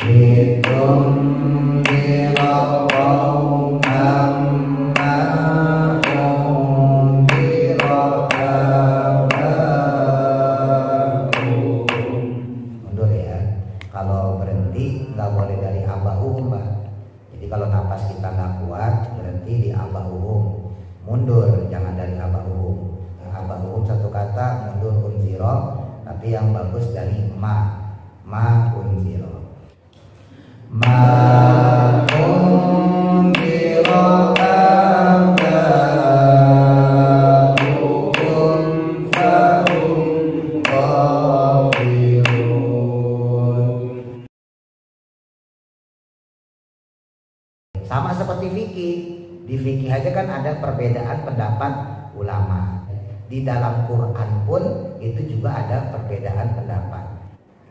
Mundur ya. Kalau berhenti nggak boleh dari abahum, Mbak. Jadi kalau napas kita nggak kuat, berhenti di abahum. Mundur, jangan dari abahum. Abahum satu kata, mundur unziro, tapi yang bagus dari ma unziro. Ma unziro sama seperti fikih. Di fikih aja kan ada perbedaan pendapat ulama. Di dalam Quran pun itu juga ada perbedaan pendapat.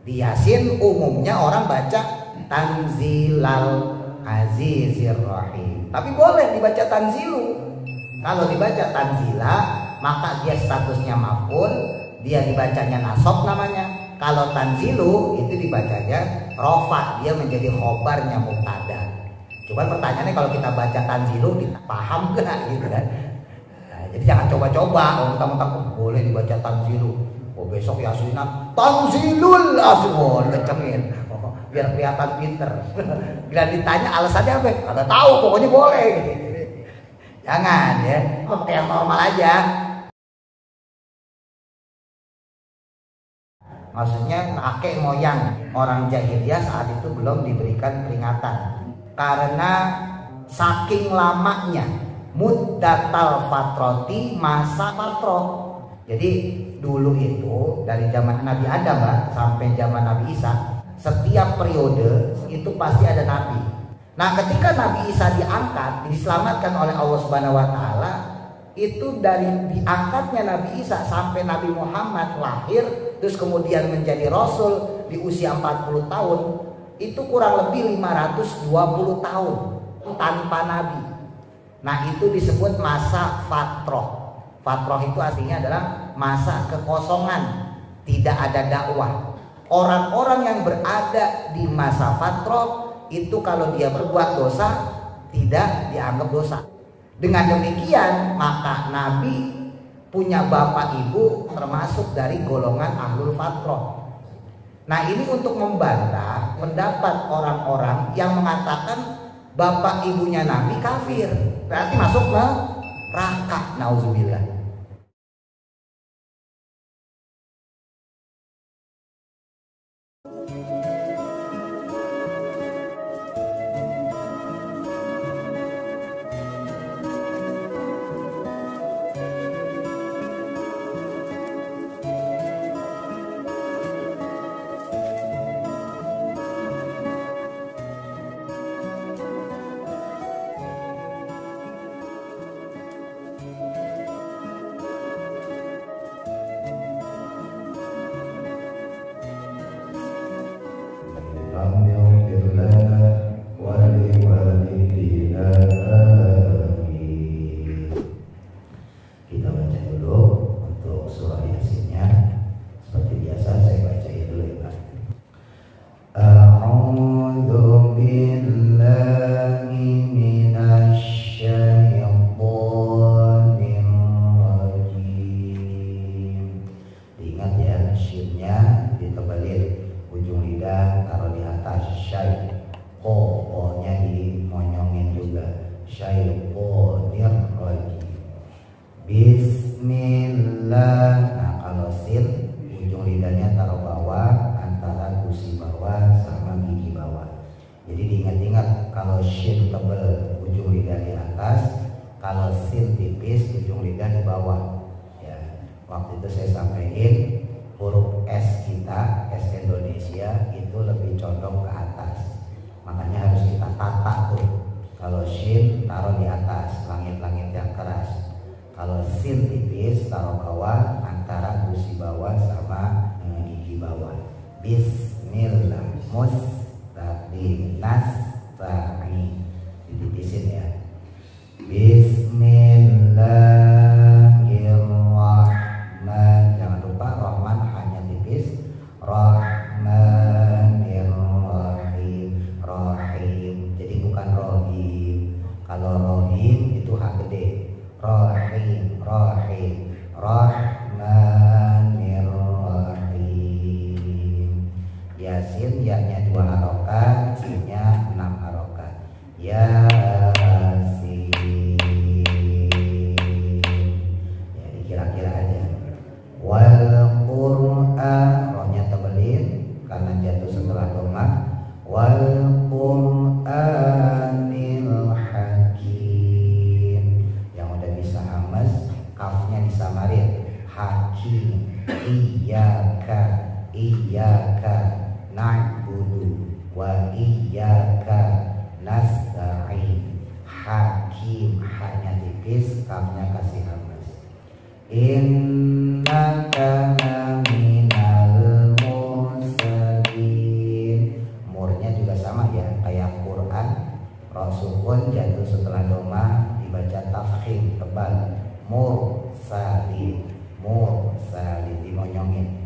Di Yasin umumnya orang baca Tanzilal Azizir Rahim. Tapi boleh dibaca Tanzilu. Kalau dibaca Tanzila, maka dia statusnya maf'ul, dia dibacanya nasab namanya. Kalau Tanzilu itu dibacanya rofa, dia menjadi khobarnya mubtada. Cuman pertanyaannya kalau kita baca Tanzilu kita paham gak gitu kan? Nah, jadi jangan coba-coba kalau mentang-mentang boleh dibaca Tanzilu. Oh besok Yasinan Tanzilul Azwar kencengin, biar kelihatan pinter. Bila ditanya alasannya apa? Kagak tahu, pokoknya boleh. Jangan ya, pakai yang normal aja. Maksudnya kakek moyang orang jahiliyah saat itu belum diberikan peringatan. Karena saking lamanya muddatal fatroti, masa fatroh. Jadi dulu itu dari zaman Nabi Adam Mbak, sampai zaman Nabi Isa, setiap periode itu pasti ada nabi. Nah ketika Nabi Isa diangkat, diselamatkan oleh Allah Subhanahu wa Ta'ala, itu dari diangkatnya Nabi Isa sampai Nabi Muhammad lahir terus kemudian menjadi Rasul di usia 40 tahun, itu kurang lebih 520 tahun tanpa Nabi. Nah itu disebut masa fatroh. Fatroh itu artinya adalah masa kekosongan, tidak ada dakwah. Orang-orang yang berada di masa fatroh itu kalau dia berbuat dosa tidak dianggap dosa. Dengan demikian maka Nabi punya bapak ibu termasuk dari golongan ahlul fatroh. Nah ini untuk membantah pendapat orang-orang yang mengatakan bapak ibunya Nabi kafir, berarti masuk neraka, nauzubillah. Bismillah. Nah kalau sin ujung lidahnya taruh bawah antara gusi bawah sama gigi bawah. Jadi diingat-ingat, kalau shin tebel ujung lidah di atas, kalau sin tipis ujung lidah di bawah. Ya, waktu itu saya sampaikan huruf S kita, S Indonesia itu lebih condong ke atas. Makanya harus kita tata tuh. Kalau shin taruh di atas, langit-langit yang keras. Kalau sin tipis taruh bawah antara gusi bawah sama gigi bawah. Bismillah, mustaqim, nasta'in. Ditipisin ya. Bismillahirrahman. Jangan lupa Rahman hanya tipis. Rahmanirrahim. Yasin, ya-nya 2 harokat, sin-nya 6 harokat. Yasin. Ya dikira-kira aja. Wal Qur'an, rohnya tebelin karena jatuh setelah doma. Wal Qur'anil Hakim. Yang udah bisa hamas, kafnya disamarin. Hakim. Iyyaka na'budu wa iyyaka nasta'in. Hakim, haknya tipis, kafnya kasih hamas. Innaka laminal mursalin. Murnya juga sama ya, kayak Quran. Ra sukun jatuh setelah doma dibaca tafkhim tebal. Mursalin dimonyongin.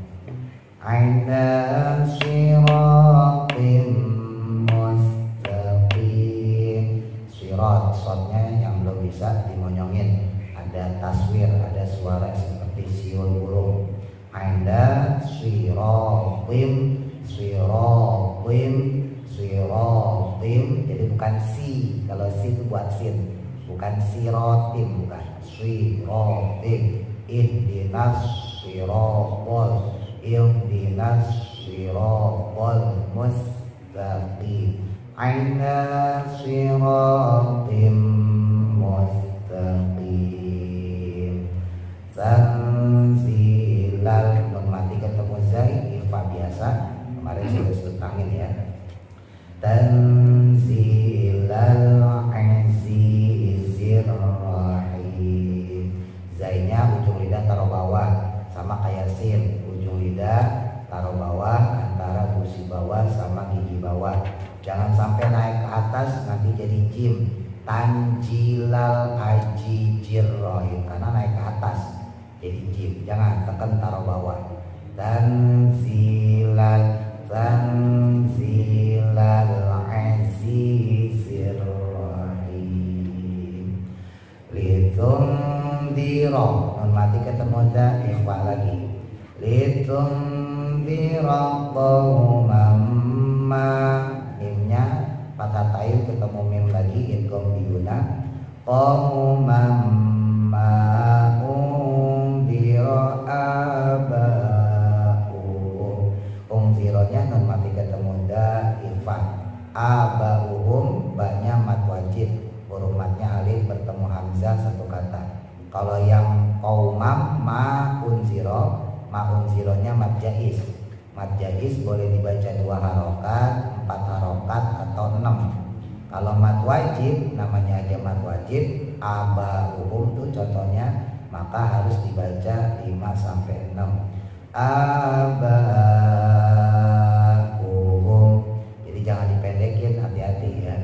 Ala siratim mustaqim. Sirat, shotnya yang belum bisa dimonyongin, ada taswir, ada suara seperti siul burung. Ala siratim, jadi bukan si. Kalau si itu buat sin, bukan sirotim, bukan sirotim. Ihdinas siratal mustaqim. Ala siratim mustaqim. Tanzilal, nun mati ketemu zai, ifa biasa. Kemarin sudah setangin ya. Tanzilal azizir rahim. Zainya ujung lidah taruh bawah, sama kayak sin, ujung lidah taruh bawah antara gusi bawah sama gigi bawah. Jangan sampai naik ke atas nanti jadi jim. Tanjilal ajijir rahim, karena naik ke atas jadi jim. Jangan, tekan taruh bawah. Tanzilal azizir rahim. Litundiro, nun mati ketemu da, ikhfa lagi. Litundiro qauman ma, mimnya patah tayu ketemu mim lagi, idgham biguna. Qauman ma undiro aba'uhum. Undhironya nun mati ketemu da, ikhfa. Aba'uhum, baknya mat wajib, huruf matnya alif bertemu hamzah satu kata. Kalau yang qaumam ma unzironya mat jaiz. Mat jaiz boleh dibaca 2 harokat, 4 harokat atau 6. Kalau mat wajib, namanya aja mat wajib, aba'uhum tuh contohnya, maka harus dibaca 5 sampai 6. Aba'uhum. Jadi jangan dipendekin, hati-hati ya.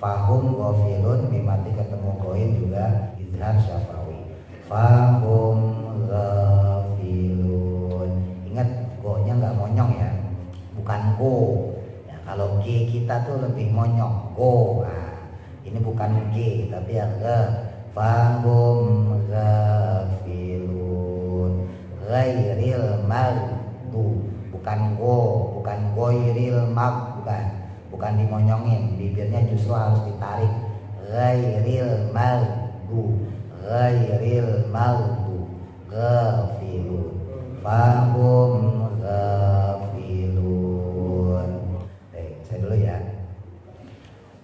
Fahum ghafilun, mimati ketemu koin juga izhar syafawi. Fahum ghafilun. Ingat, go-nya nggak monyong ya, bukan go ya. Kalau G kita tuh lebih monyong, go. Nah, ini bukan G tapi ya G. Fahum ghafilun. Ghairil maghdu, bukan go, bukan goiril mag, bukan dimonyongin, bibirnya justru harus ditarik. Ghairil maghdu, ghafilun. Fahum ghafilun. Saya dulu ya.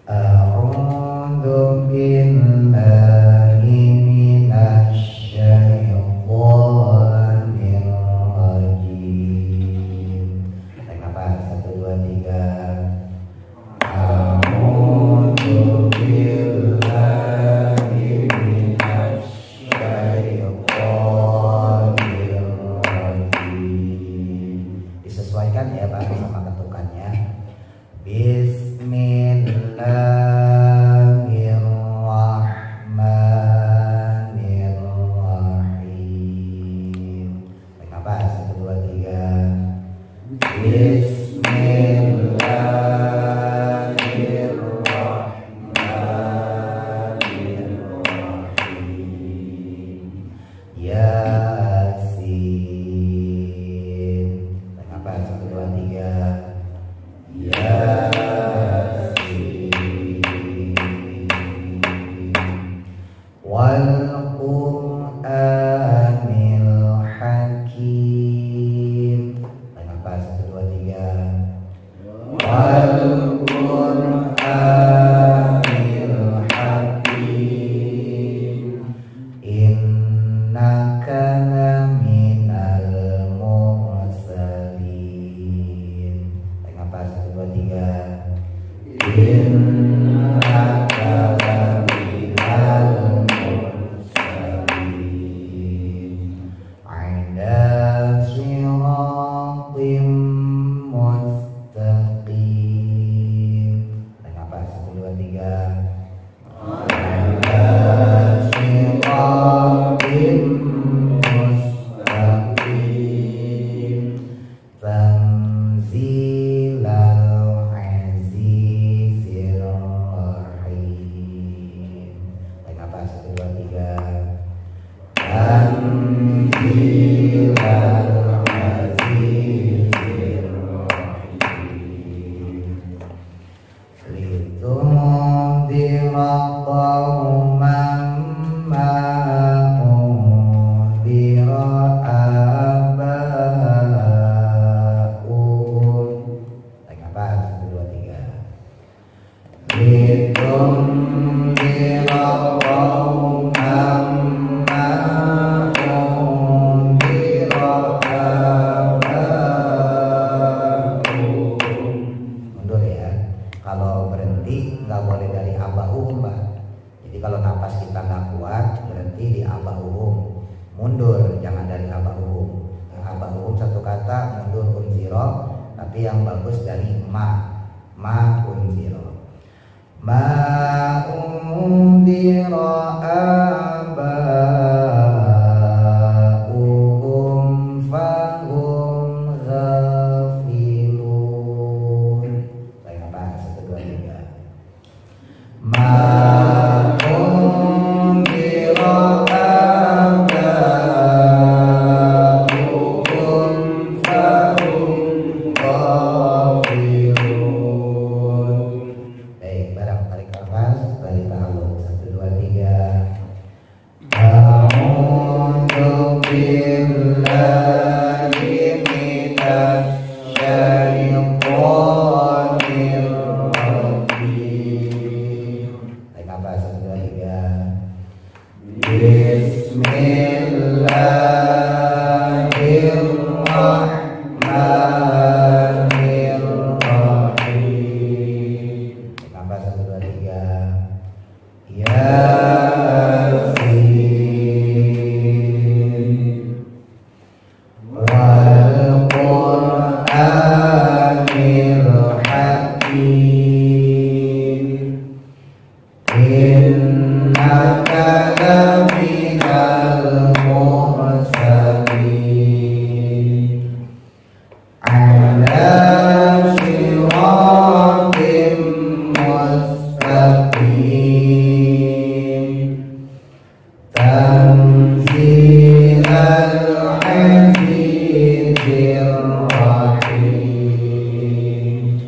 A'udzu billahi minasy syaithanir rajim. Tarik nafas 1 2 3. A'udzu billahi minasy syaithanir rajim. Disesuaikan ya Pak sama ketukannya. Bismillahirrahmanirrahim. wal Qur'anil Hakim. Kenapa? 1, 2, 3. Wal Qur'anil Hakim. Innaka laminal mursalin. Kenapa? 1, 2, 3. Innaka laminal mursalin. Ala siratim mustaqim. Kenapa? 1, 2, 3. Ala siratim mustaqim. Tanzilal azizir rahim. Kenapa? 1, 2, 3. Tanzilal azizir rahim. Litundira qauman ma undira aba'uhum. Kenapa? 1, 2, 3. Litundira qauman ma undira aba'uhum. Mundur ya. Kalau berhenti nggak boleh dari aba'uhum, Mbak. Jadi kalau napas kita nggak kuat, berhenti di aba'uhum. Mundur, jangan dari aba'uhum. Yang aba'uhum satu kata, mundur unziro, tapi yang bagus dari ma unziro. Ma undira aba'uhum fahum ghafilun. Saya apa? 1, 2, 3. Ma undira aba'uhum fahum ghafilun. Baik, barang tarik nafas, tarik ta'aluk. 1, 2, 3. A'udzu billahi minasy syaithanir rajim. Tarik nafas, 1, 2, 3. Bismillahirrahmanirrahim. Tarik nafas, 1, 2, 3. Yasin wal Qur'anil Hakim. Innaka laminal mursalin. Ala siratim mustaqim. Tanzilal azizir rahim.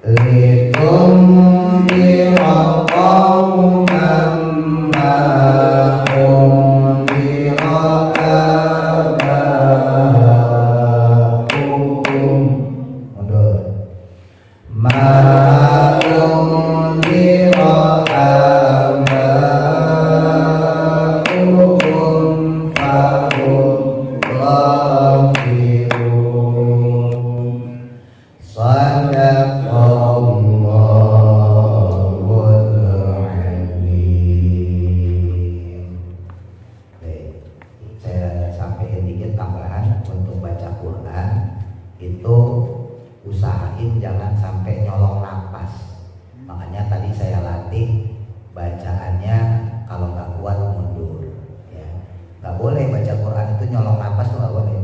Litundira qauman ma undira aba'uhum. Mundur. Ma undira aba'uhum fahum ghafilun. Sadaqallahul azim. Baik, saya sampaikan dikit tambahan untuk baca Quran itu usahain jangan sampai nyolong napas. Makanya tadi saya latih bacaannya, kalau nggak kuat mundur. Ya, nggak boleh baca Quran itu nyolong napas tuh nggak boleh.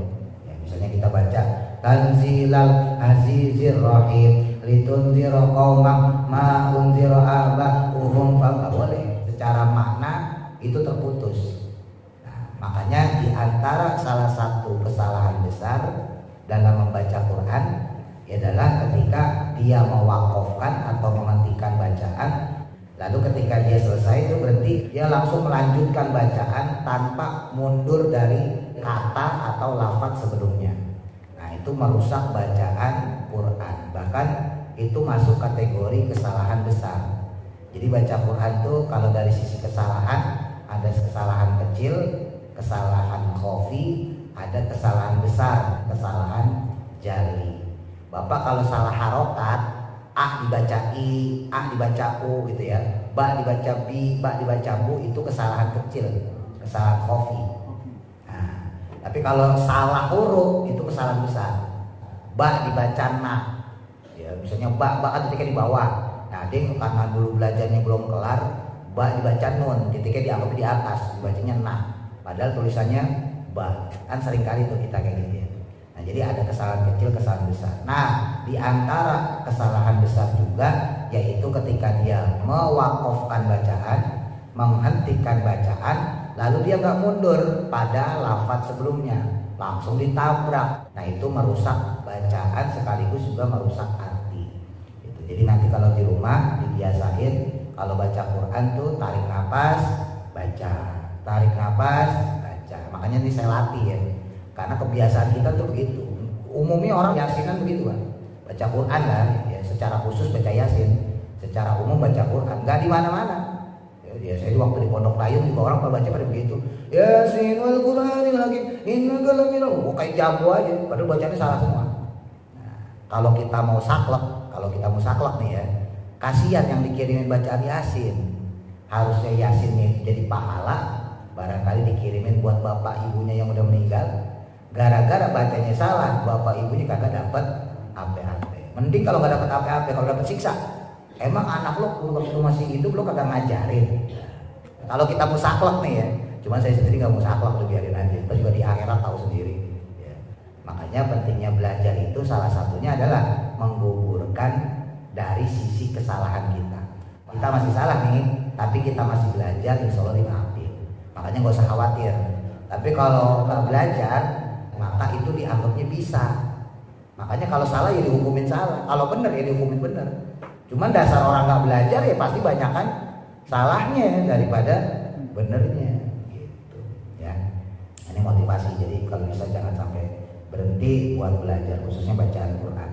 Ya, misalnya kita baca Tanzilal azizir rahim, litunzira qauman ma unzira aba'uhum, nggak boleh. Secara makna itu terputus. Nah, makanya di antara salah satu kesalahan besar dalam membaca Quran adalah ketika dia mewakafkan atau menghentikan bacaan, lalu ketika dia selesai itu berhenti Jadi dia langsung melanjutkan bacaan tanpa mundur dari kata atau lafaz sebelumnya. Nah, itu merusak bacaan Quran. Bahkan itu masuk kategori kesalahan besar. Jadi baca Quran tuh kalau dari sisi kesalahan ada kesalahan kecil, kesalahan khafi, ada kesalahan besar, kesalahan jali. Bapak kalau salah harokat, a dibaca i, a dibaca u gitu ya, ba dibaca bi, ba dibaca bu, itu kesalahan kecil, kesalahan khafi. Nah, tapi kalau salah huruf itu kesalahan besar. Ba dibaca na, ya misalnya ba kan titiknya di bawah. Nah, dia karena dulu belajarnya belum kelar, ba dibaca nun, titiknya dianggap di atas, dibacanya na, padahal tulisannya ba. Kan sering kali tuh kita kayak gitu ya. Nah, jadi ada kesalahan kecil, kesalahan besar. Nah, di antara kesalahan besar juga yaitu ketika dia mewakafkan bacaan, menghentikan bacaan, lalu dia nggak mundur pada lafaz sebelumnya, langsung ditabrak. Nah, itu merusak bacaan sekaligus juga merusak arti. Gitu. Jadi nanti kalau di rumah dibiasain kalau baca Quran tuh tarik nafas, baca, tarik nafas, baca. Makanya ini saya latih ya. Karena kebiasaan kita tuh begitu. Umumnya orang yasinan begitu kan. Baca Quran lah, ya secara khusus baca yasin, secara umum baca Quran, nggak di mana-mana. Ya, saya waktu di Pondok Layu juga orang kalau baca pada begitu. Yasin wal Qur'anil hakim innaka laminal. Kayak jago aja, padahal bacanya salah semua. Nah, kalau kita mau saklek nih ya, kasihan yang dikirimin bacaan yasin. Harusnya yasinnya jadi pahala, barangkali dikirimin buat bapak ibunya yang udah meninggal. Gara-gara bacanya salah, bapak ibunya kagak dapat apa-apa. Mending kalau nggak dapat apa-apa, kalau dapat siksa. Emang anak lo waktu masih hidup lo kagak ngajarin. Kalau kita musaklek nih ya, cuman saya sendiri nggak musaklek, tuh biarin aja. Kita juga di akhirat tahu sendiri. Ya. Makanya pentingnya belajar itu salah satunya adalah menggugurkan dari sisi kesalahan kita. Kita masih salah nih, tapi kita masih belajar, insya Allah dimaafin. Makanya nggak usah khawatir. Tapi kalau nggak belajar, maka itu dianggapnya bisa. Makanya kalau salah ya dihukumin salah, kalau benar ya dihukumin benar. Cuman dasar orang nggak belajar ya pasti banyakan salahnya daripada benernya gitu ya. Ini motivasi, jadi kalau bisa jangan sampai berhenti buat belajar, khususnya bacaan Quran.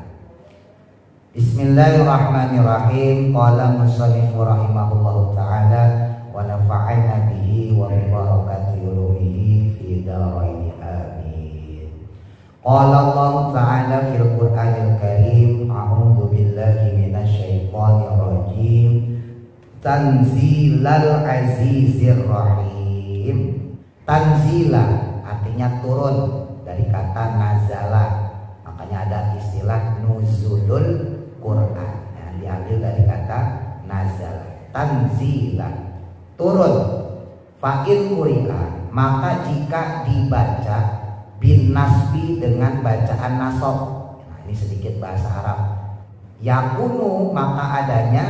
Bismillahirrahmanirrahim. Qala musannif rahimahullahu taala wa nafa'ana bihi wa bi barakati ulumihi fi dharain amin. Qala Allah ta'ala fil Qur'anil Karim, a'udzu billahi minasyaitonir rajim, tanzilal azizir rahim. Tanzila artinya turun dari kata nazala, makanya ada istilah nuzulul Quran. Nah, diambil dari kata nazala. Tanzila turun. Fa'il quri'a, maka jika dibaca bin nasbi dengan bacaan nasab. Nah, ini sedikit bahasa Arab. Yakunu, maka adanya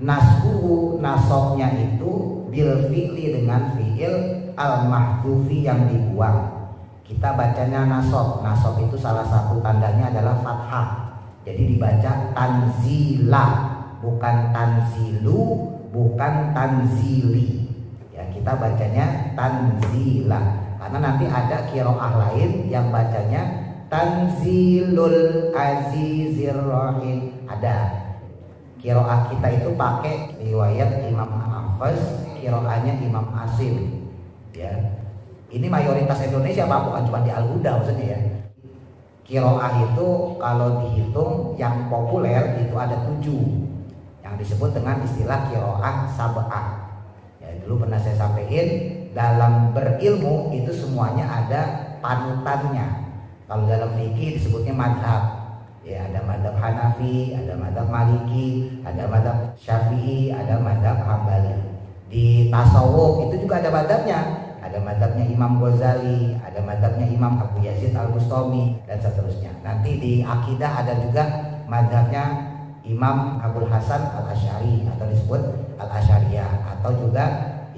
nasbuhu, nasabnya itu bil fi'li, dengan fi'il al mahdufi yang dibuang. Kita bacanya nasab. Nasab itu salah satu tandanya adalah fathah. Jadi dibaca tanzila, bukan tanzilu, bukan tanzili. Ya, kita bacanya tanzila. Karena nanti ada qiraah lain yang bacanya tanzilul azizir rahim. Ada. Qiraah kita itu pakai riwayat Imam Hafiz, qiraahnya Imam Asim. Ya. Ini mayoritas Indonesia Pak, bukan cuma di Al-Huda maksudnya ya. Qiraah itu kalau dihitung yang populer itu ada 7 yang disebut dengan istilah qiraah sab'ah. Ya, dulu pernah saya sampaikan, dalam berilmu itu semuanya ada panutannya. Kalau dalam fikih disebutnya madhab. Ya, ada madhab Hanafi, ada madhab Maliki, ada madhab Syafi'i, ada madhab Hambali. Di tasawuf itu juga ada madhabnya. Ada madhabnya Imam Ghazali, ada madhabnya Imam Abu Yazid Al-Bustami, dan seterusnya. Nanti di akidah ada juga madhabnya Imam Abul Hasan Al-Asy'ari atau disebut Al-Asy'ariyah, atau juga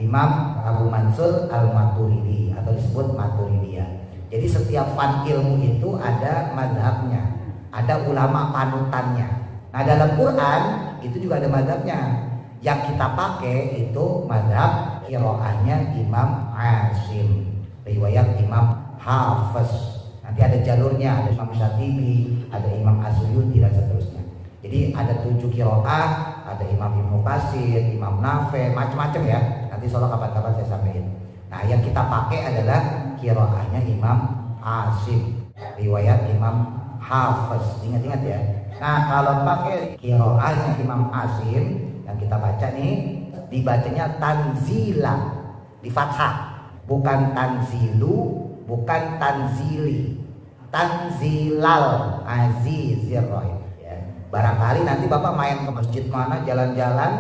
Imam Abu Mansur Al-Maturidi atau disebut Maturidiyah. Jadi setiap fan ilmu itu ada madhabnya, ada ulama panutannya. Nah, dalam Quran itu juga ada madhabnya. Yang kita pakai itu madhab Qiraahnya Imam Asim, riwayat Imam Hafiz. Nanti ada jalurnya, ada Imam Syatibi, ada Imam Asyuyuti dan seterusnya. Jadi ada 7 qiraah, ada Imam Ibnu Katsir, Imam Nafi, macam-macam ya. Nanti insyaallah kapan-kapan saya sampaikan. Nah, yang kita pakai adalah qiraahnya Imam Asim, riwayat Imam Hafiz. Ingat-ingat ya. Nah, kalau pakai qiraahnya Imam Asim yang kita baca nih, dibacanya tanzila di fathah, bukan tanzilu, bukan tanzili, tanzilal azizir rahim. Barangkali nanti Bapak main ke masjid mana, jalan-jalan,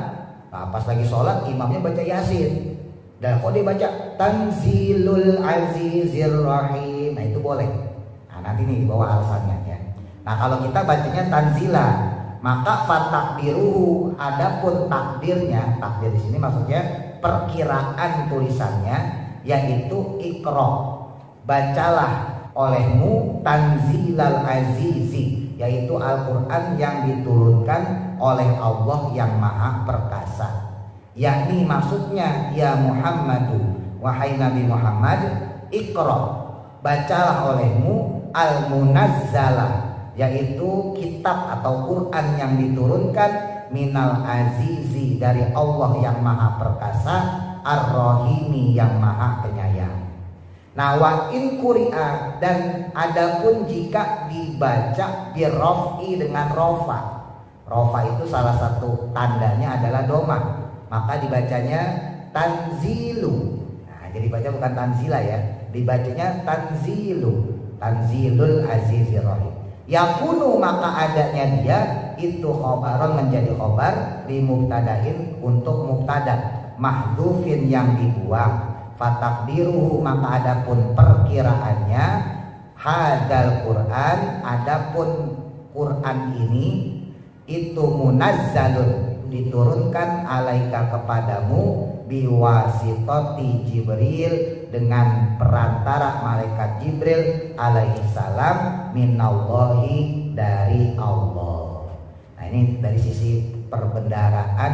nah pas lagi sholat imamnya baca Yasin, dan kok dia baca Tanzilul Azizir Rahim, nah itu boleh. Nah nanti nih dibawa alasannya ya. Nah kalau kita bacanya tanzila, maka fatakdiruhu, adapun takdirnya, takdir di sini maksudnya perkiraan tulisannya, yaitu ikra, bacalah olehmu Tanzilal Azizi, yaitu Al-Quran yang diturunkan oleh Allah yang Maha Perkasa. Yakni maksudnya, ya Muhammadu, wahai Nabi Muhammad, ikra, bacalah olehmu Al-Munazzalah, yaitu kitab atau Quran yang diturunkan minal azizi, dari Allah yang Maha Perkasa, ar-rahimi, yang Maha Penyayang. Nah, wa in quri'a, dan adapun jika dibaca birraf'i, dengan rofa. Rofa itu salah satu tandanya adalah doma, maka dibacanya tanzilu. Nah, jadi baca bukan tanzila ya, dibacanya tanzilu, Tanzilul Azizir Rahim. Yakunu, maka adanya dia itu khobaron, menjadi khobar li mubtadain, untuk mubtada mahdhufin, yang dibuang. Fatakdiruhu, maka adapun perkiraannya, hadal Quran, adapun Quran ini, itu munazzalun, diturunkan alaika, kepadamu, biwasitoti Jibril, dengan perantara malaikat Jibril alaihi salam, minallahi, dari Allah. Nah ini dari sisi perbendaharaan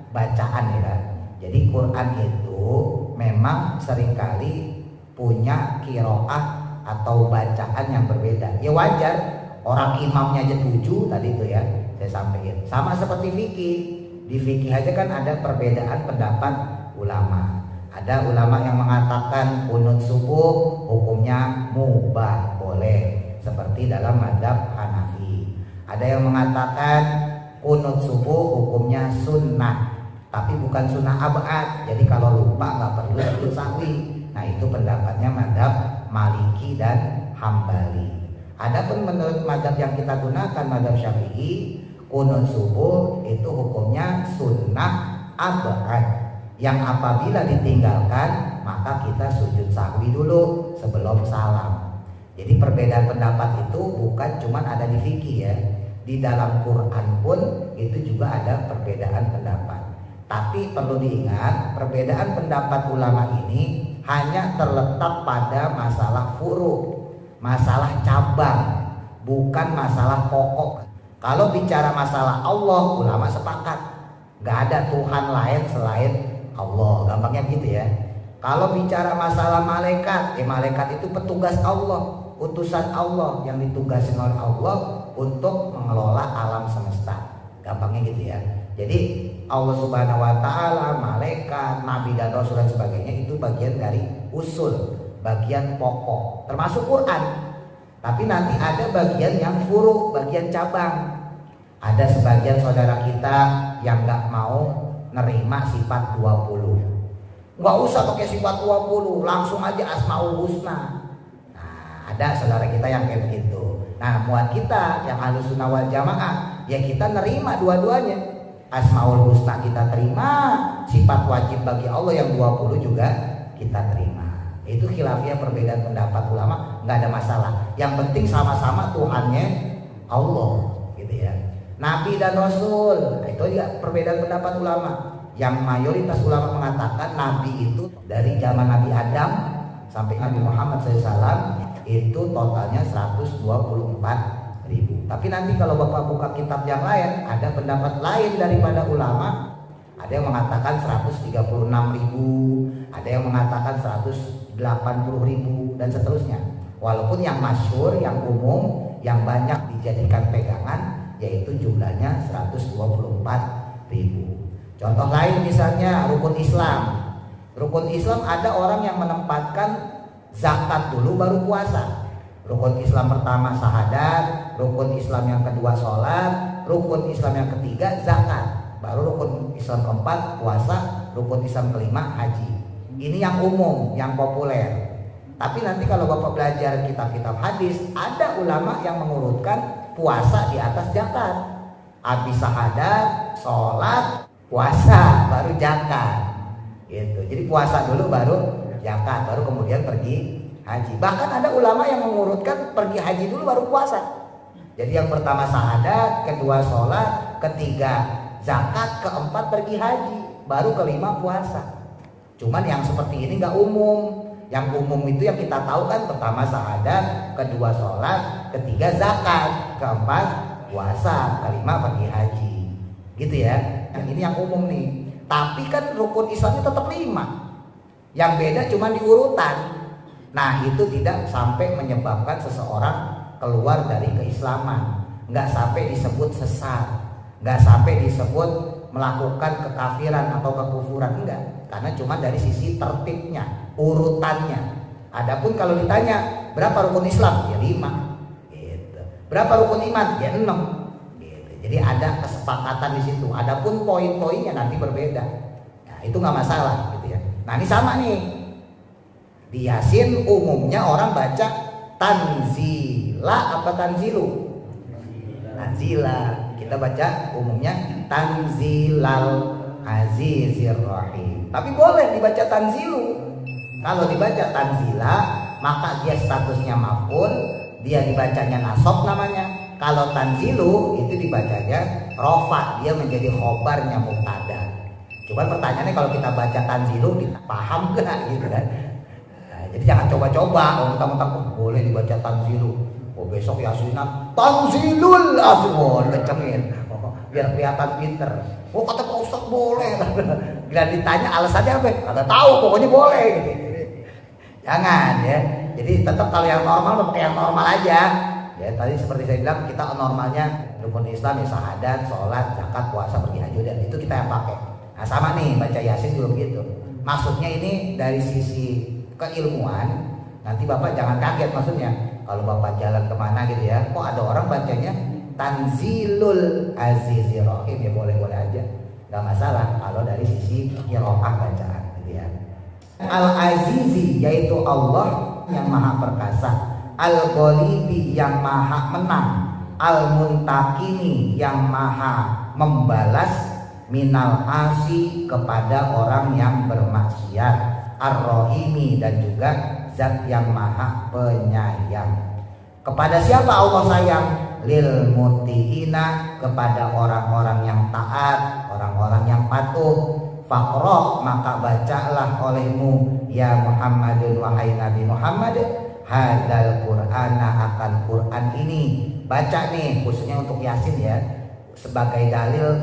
bacaan ya. Jadi Quran itu memang seringkali punya qiraah atau bacaan yang berbeda. Ya wajar, orang imamnya aja 7 tadi itu ya saya sampaikan. Sama seperti fikih. Di fikih aja kan ada perbedaan pendapat ulama. Ada ulama yang mengatakan kunut subuh hukumnya mubah, boleh, seperti dalam mazhab Hanafi. Ada yang mengatakan kunut subuh hukumnya sunnah, tapi bukan sunnah abad, jadi kalau lupa nggak perlu sujud sahwi. Nah itu pendapatnya mazhab Maliki dan Hambali. Adapun menurut mazhab yang kita gunakan, mazhab Syafi'i, kunut subuh itu hukumnya sunnah abad, yang apabila ditinggalkan maka kita sujud sahwi dulu sebelum salam. Jadi perbedaan pendapat itu bukan cuma ada di fikih ya, di dalam Quran pun itu juga ada perbedaan pendapat. Tapi perlu diingat, perbedaan pendapat ulama ini hanya terletak pada masalah furu', masalah cabang, bukan masalah pokok. Kalau bicara masalah Allah, ulama sepakat, gak ada Tuhan lain selain Allah, gampangnya gitu ya. Kalau bicara masalah malaikat, malaikat itu petugas Allah, utusan Allah yang ditugasin oleh Allah untuk mengelola alam semesta, gampangnya gitu ya. Jadi Allah Subhanahu wa Ta'ala, malaikat, nabi dan rasul dan sebagainya itu bagian dari usul, bagian pokok, termasuk Quran. Tapi nanti ada bagian yang furu, bagian cabang. Ada sebagian saudara kita yang nggak mau nerima sifat 20. Nggak usah pakai sifat 20, langsung aja Asmaul Husna. Nah, ada saudara kita yang kayak begitu. Nah, buat kita yang Ahlussunnah wal Jamaah, ya kita nerima dua-duanya. Asmaul Husna kita terima, sifat wajib bagi Allah yang 20 juga kita terima. Itu khilafiyah, perbedaan pendapat ulama, nggak ada masalah. Yang penting sama-sama Tuhannya Allah, gitu ya. Nabi dan Rasul, nah itu juga perbedaan pendapat ulama. Yang mayoritas ulama mengatakan Nabi itu dari zaman Nabi Adam sampai Nabi Muhammad SAW itu totalnya 124.000. Tapi nanti kalau Bapak buka kitab yang lain, ada pendapat lain daripada ulama. Ada yang mengatakan 136.000, Ada yang mengatakan 180.000 dan seterusnya. Walaupun yang masyhur, yang umum, yang banyak dijadikan pegangan yaitu jumlahnya 124.000. Contoh lain misalnya rukun Islam. Rukun Islam ada orang yang menempatkan zakat dulu baru puasa. Rukun Islam pertama syahadat, rukun Islam yang kedua sholat, rukun Islam yang ketiga zakat, baru rukun Islam keempat puasa, rukun Islam kelima haji. Ini yang umum, yang populer. Tapi nanti kalau Bapak belajar kitab-kitab hadis, ada ulama yang mengurutkan puasa di atas zakat. Habis syahadat, sholat, puasa, baru zakat. Gitu. Jadi puasa dulu baru zakat, baru kemudian pergi haji. Bahkan ada ulama yang mengurutkan pergi haji dulu baru puasa. Jadi yang pertama syahadat, kedua sholat, ketiga zakat, keempat pergi haji, baru kelima puasa. Cuman yang seperti ini nggak umum. Yang umum itu yang kita tahu kan pertama syahadat, kedua sholat, ketiga zakat, keempat puasa, kelima pergi haji. Gitu ya. Yang ini yang umum nih. Tapi kan rukun Islamnya tetap 5. Yang beda cuma di urutan. Nah itu tidak sampai menyebabkan seseorang keluar dari keislaman, nggak sampai disebut sesat, nggak sampai disebut melakukan kekafiran atau kekufuran, enggak. Karena cuma dari sisi tertibnya, urutannya. Adapun kalau ditanya berapa rukun Islam, ya 5. Gitu. Berapa rukun iman, ya 6. Gitu. Jadi ada kesepakatan di situ. Adapun poin-poinnya nanti berbeda. Nah itu nggak masalah, gitu ya. Nah ini sama nih. Di Yasin umumnya orang baca tanzila apa tanzilu? Tanzila. Kita baca umumnya tanzilal azizir rahim. Tapi boleh dibaca tanzilu. Kalau dibaca tanzila maka dia statusnya maf'ul, dia dibacanya nasab namanya. Kalau tanzilu itu dibacanya rofa, dia menjadi khobarnya mubtada. Cuman pertanyaannya kalau kita baca tanzilu kita paham gak gitu kan? Jadi jangan coba-coba, kalau mentang-mentang boleh dibaca tanzilu. Oh besok yasinan tanzilul azwar, kencengin, biar kelihatan pinter. Oh kata Pak Ustadz boleh. Bila ditanya alasannya apa? Kata tahu, pokoknya boleh. Jangan ya. Jadi tetap kalau yang normal pakai yang normal aja. Ya tadi seperti saya bilang kita normalnya rukun Islam ya syahadat, sholat, zakat, puasa, pergi haji, dan itu kita yang pakai. Nah sama nih baca Yasin juga begitu. Maksudnya ini dari sisi keilmuan, nanti Bapak jangan kaget maksudnya kalau Bapak jalan kemana gitu ya, kok ada orang bacanya tanzilul azizir rahim, ya boleh-boleh aja, nggak masalah kalau dari sisi qiraah bacaan gitu ya. Al-Azizi yaitu Allah yang maha perkasa, Al-Ghalibi yang maha menang, Al-Muntakini yang maha membalas, minal asi kepada orang yang bermaksiat, Ar-Rahimi dan juga zat yang maha penyayang. Kepada siapa Allah sayang? Lil mutiina, kepada orang-orang yang taat, orang-orang yang patuh. Faqra, maka bacalah olehmu ya Muhammadun, wahai Nabi Muhammad, hadzal Qur'ana, akan Quran ini. Baca nih khususnya untuk Yasin ya, sebagai dalil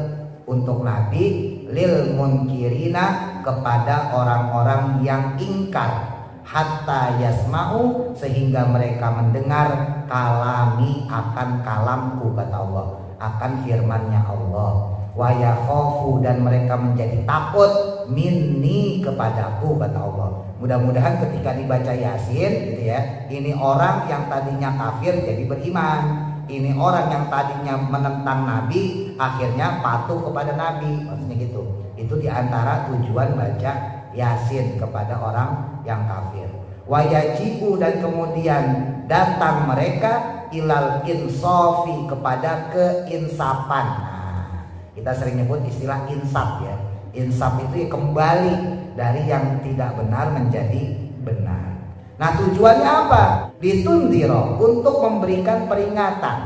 untuk Nabi, lil munkirina, kepada orang-orang yang ingkar, hatta yasma'u, sehingga mereka mendengar, kalami, akan kalamku, kata Allah, akan firmannya Allah, wa yakhafu, dan mereka menjadi takut, minni, kepadaku, kata Allah. Mudah-mudahan ketika dibaca Yasin gitu ya, ini orang yang tadinya kafir jadi beriman, ini orang yang tadinya menentang Nabi akhirnya patuh kepada Nabi, maksudnya gitu. Itu diantara tujuan baca Yasin kepada orang yang kafir. Wayajibu, dan kemudian datang mereka ilal insafi, kepada keinsafan. Nah, kita sering nyebut istilah insaf ya. Insaf itu ya kembali dari yang tidak benar menjadi benar. Nah tujuannya apa? Ditundiro, untuk memberikan peringatan.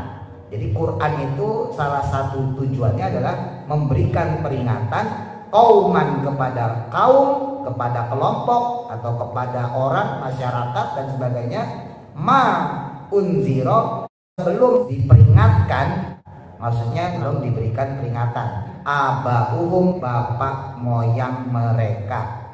Jadi Quran itu salah satu tujuannya adalah memberikan peringatan kauman, kepada kaum, kepada kelompok atau kepada orang, masyarakat dan sebagainya, ma unziro, belum diperingatkan, maksudnya belum diberikan peringatan, abauhum, bapak moyang mereka.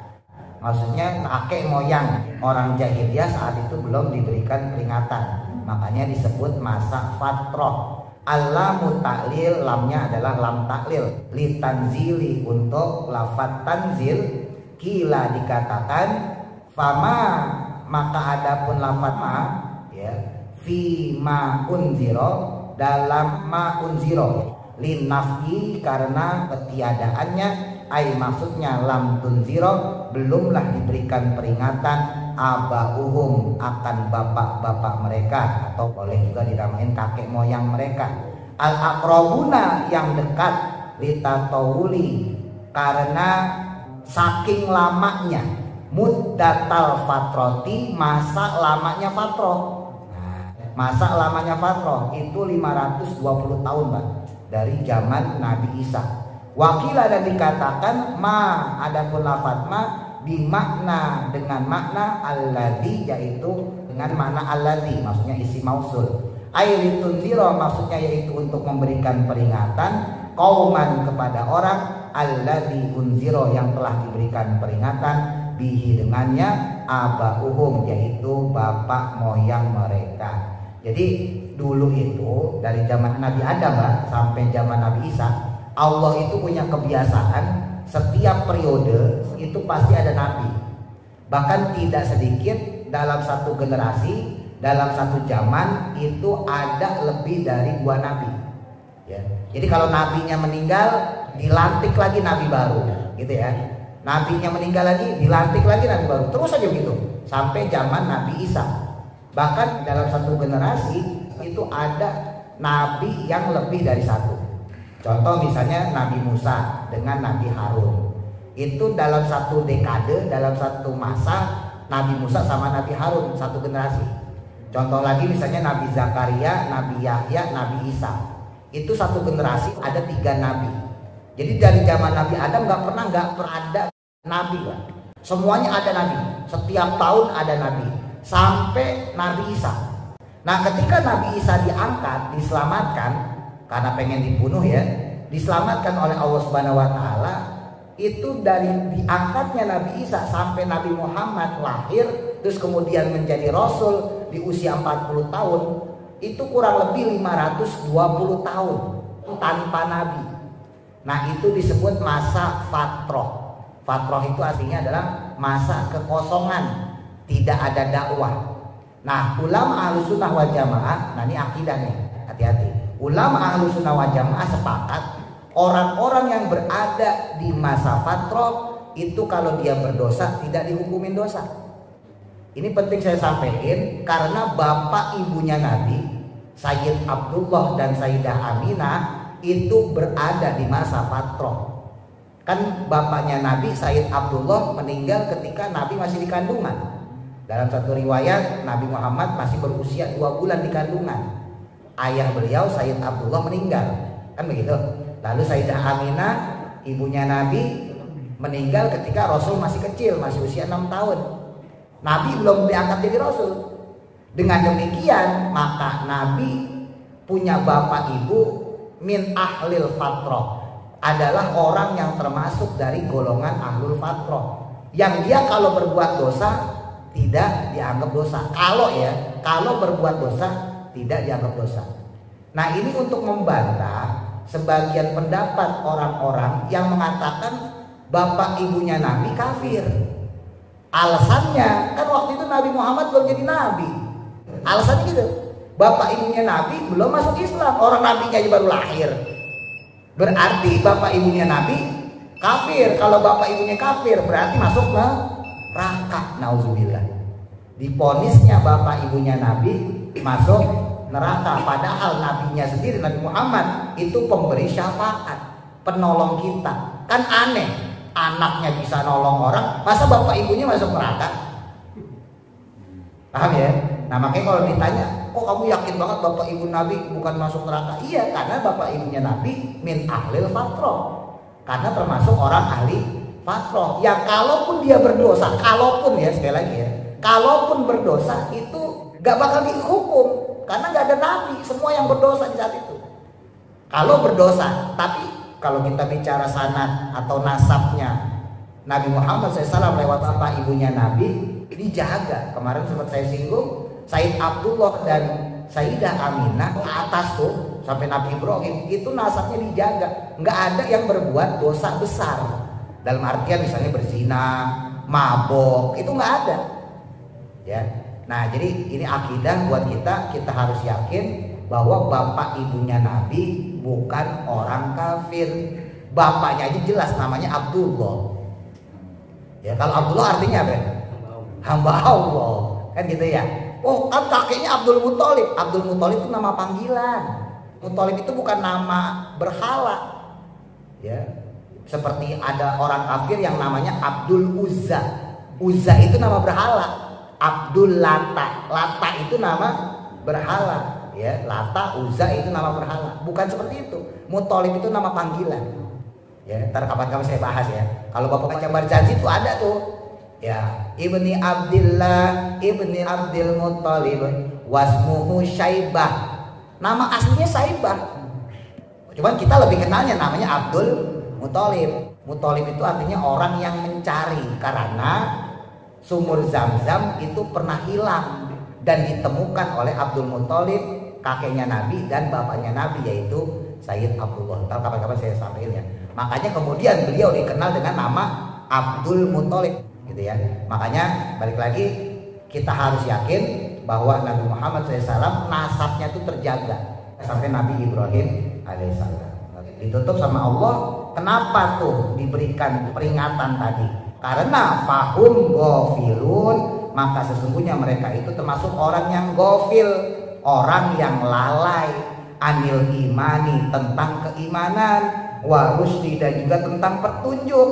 Maksudnya kakek moyang orang jahiliyah saat itu belum diberikan peringatan. Makanya disebut masa fatroh. Al-lamu taklil, lamnya adalah lam taklil. Li tanzili, untuk lafaz tanzil. Kila dikatakan fama, maka adapun lafaz ma ya, fi ma unziro, dalam ma unziro, lin naf'i, karena ketiadaannya, ai maksudnya lam tunziro, belumlah diberikan peringatan abauhum, akan bapak-bapak mereka, atau boleh juga dinamain kakek moyang mereka. Al aqrabuna, yang dekat, litatawuli, karena saking lamanya, muddatal fatroti, masa lamanya fatroh. Masa lamanya fatroh itu 520 tahun, Pak, dari zaman Nabi Isa. Wakilah, dan dikatakan ma, adapun lafaz ma bimakna, dengan makna alladzi, yaitu dengan makna alladzi, maksudnya isi mausul. Ailitunziro, maksudnya yaitu untuk memberikan peringatan, qauman, kepada orang, alladzi unziro, yang telah diberikan peringatan, bihi, dengannya, abauhum, yaitu bapak moyang mereka. Jadi dulu itu dari zaman Nabi Adam, Pak, sampai zaman Nabi Isa, Allah itu punya kebiasaan setiap periode itu pasti ada nabi. Bahkan tidak sedikit dalam satu generasi, dalam satu zaman itu ada lebih dari 2 nabi. Ya. Jadi kalau nabinya meninggal, dilantik lagi nabi baru, gitu ya. Nabinya meninggal lagi, dilantik lagi nabi baru, terus aja gitu sampai zaman Nabi Isa. Bahkan dalam satu generasi itu ada nabi yang lebih dari satu. Contoh misalnya Nabi Musa dengan Nabi Harun. Itu dalam satu dekade, dalam satu masa, Nabi Musa sama Nabi Harun satu generasi. Contoh lagi misalnya Nabi Zakaria, Nabi Yahya, Nabi Isa. Itu satu generasi ada 3 nabi. Jadi dari zaman Nabi Adam nggak pernah ada nabi, Pak. Semuanya ada nabi. Setiap tahun ada nabi. Sampai Nabi Isa. Nah, ketika Nabi Isa diangkat, diselamatkan, karena pengen dibunuh ya, diselamatkan oleh Allah Subhanahu wa taala, itu dari diangkatnya Nabi Isa sampai Nabi Muhammad lahir, terus kemudian menjadi rasul di usia 40 tahun, itu kurang lebih 520 tahun tanpa nabi. Nah, itu disebut masa fatroh. Fatroh itu artinya adalah masa kekosongan, tidak ada dakwah. Nah, ulama Ahlussunnah wal Jamaah, nah ini akidah nih, hati-hati. Ulama Ahlussunnah wal Jamaah sepakat orang-orang yang berada di masa fatroh itu kalau dia berdosa tidak dihukumin dosa. Ini penting saya sampaikan karena bapak ibunya Nabi, Sayyid Abdullah dan Sayyidah Aminah, itu berada di masa fatroh. Kan bapaknya Nabi, Sayyid Abdullah, meninggal ketika Nabi masih di kandungan. Dalam satu riwayat Nabi Muhammad masih berusia 2 bulan di kandungan. Ayah beliau Sayyid Abdullah meninggal, kan begitu. Lalu Sayyidah Aminah, ibunya Nabi, meninggal ketika Rasul masih kecil, masih usia 6 tahun. Nabi belum diangkat jadi Rasul. Dengan demikian maka Nabi punya bapak ibu min ahlil fatroh, adalah orang yang termasuk dari golongan ahlul fatroh, yang dia kalau berbuat dosa tidak dianggap dosa. Kalau berbuat dosa tidak dianggap dosa. Nah, ini untuk membantah sebagian pendapat orang-orang yang mengatakan bapak ibunya Nabi kafir. Alasannya kan waktu itu Nabi Muhammad belum jadi nabi. Alasannya gitu, bapak ibunya Nabi belum masuk Islam, orang nabinya aja baru lahir. Berarti bapak ibunya Nabi kafir. Kalau bapak ibunya kafir berarti masuk neraka. Nauzubillah. Diponisnya bapak ibunya Nabi masuk neraka, padahal nabinya sendiri, Nabi Muhammad, itu pemberi syafaat, penolong kita. Kan aneh, anaknya bisa nolong orang, masa bapak ibunya masuk neraka? Paham ya? Nah, makanya kalau ditanya, kok kamu yakin banget bapak ibu Nabi bukan masuk neraka? Iya, karena bapak ibunya Nabi min ahlil fatroh, karena termasuk orang ahli fatroh. Ya kalaupun dia berdosa, kalaupun ya, sekali lagi ya, kalaupun berdosa itu gak bakal dihukum, karena gak ada nabi, semua yang berdosa di saat itu. Kalau berdosa, tapi kalau kita bicara sanad atau nasabnya Nabi Muhammad SAW lewat bapak ibunya Nabi dijaga. Kemarin sempat saya singgung, Said Abdullah dan Sayyidah Aminah ke atas tuh sampai Nabi Ibrahim itu nasabnya dijaga. Nggak ada yang berbuat dosa besar dalam artian misalnya berzina, mabok, itu nggak ada. Ya, nah jadi ini akidah buat kita harus yakin bahwa bapak ibunya Nabi bukan orang kafir. Bapaknya aja jelas namanya Abdullah. Ya kalau Abdullah artinya apa? Hamba Allah, kan gitu ya. Oh kan kakeknya Abdul Muthalib. Abdul Muthalib itu nama panggilan. Muthalib itu bukan nama berhala. Ya, seperti ada orang kafir yang namanya Abdul Uzza. Uzza itu nama berhala. Abdul Lata. Lata itu nama berhala. Ya, Lata, Uzza itu nama berhala. Bukan seperti itu. Muthalib itu nama panggilan. Ya, ntar kapan-kapan saya bahas ya. Kalau bapak baca berjanji itu ada tuh. Ya, Ibni Abdillah, Ibni Abdul Muthalib, wasmuhu Syaibah. Nama aslinya Syaibah. Cuman kita lebih kenalnya namanya Abdul Muthalib. Muthalib itu artinya orang yang mencari, karena sumur Zam-Zam itu pernah hilang dan ditemukan oleh Abdul Muthalib, kakeknya Nabi dan bapaknya Nabi, yaitu Sayyid Abdullah. Ntar kapan-kapan saya sampaikan ya. Makanya kemudian beliau dikenal dengan nama Abdul Muthalib, gitu ya. Makanya balik lagi kita harus yakin bahwa Nabi Muhammad SAW nasabnya itu terjaga sampai Nabi Ibrahim alaihissalam. Ditutup sama Allah. Kenapa tuh diberikan peringatan tadi? Karena fahum gofilun, maka sesungguhnya mereka itu termasuk orang yang gofil, orang yang lalai anil imani, tentang keimanan, wa rusdi, dan juga tentang petunjuk.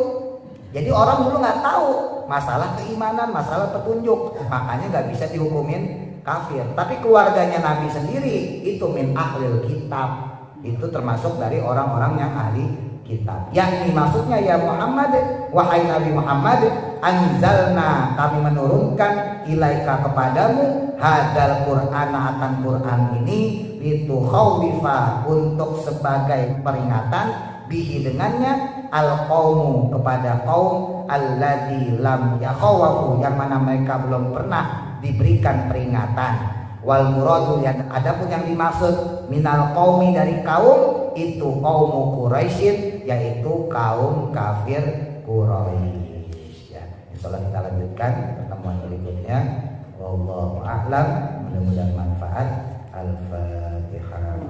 Jadi orang dulu nggak tahu masalah keimanan, masalah petunjuk, makanya nggak bisa dihukumin kafir. Tapi keluarganya Nabi sendiri itu min ahlil kitab, itu termasuk dari orang-orang yang ahli kitab. Yakni maksudnya ya Muhammad, wahai Nabi Muhammad, anzalna, kami menurunkan ilaika kepadamu hadal Qur'an, akan Quran ini itu khawifa, untuk sebagai peringatan, bihi dengannya, al qaumu, kepada kaum alladzi lam yakhawafu, yang mana mereka belum pernah diberikan peringatan. Wal muradu, yang adapun yang dimaksud minal qaumi, dari kaum itu kaum Quraisyin, yaitu kaum kafir Quraisy. Ya, insyaallah kita lanjutkan pertemuan berikutnya. Wallahu a'lam, mudah-mudahan manfaat. Al-Fatihah.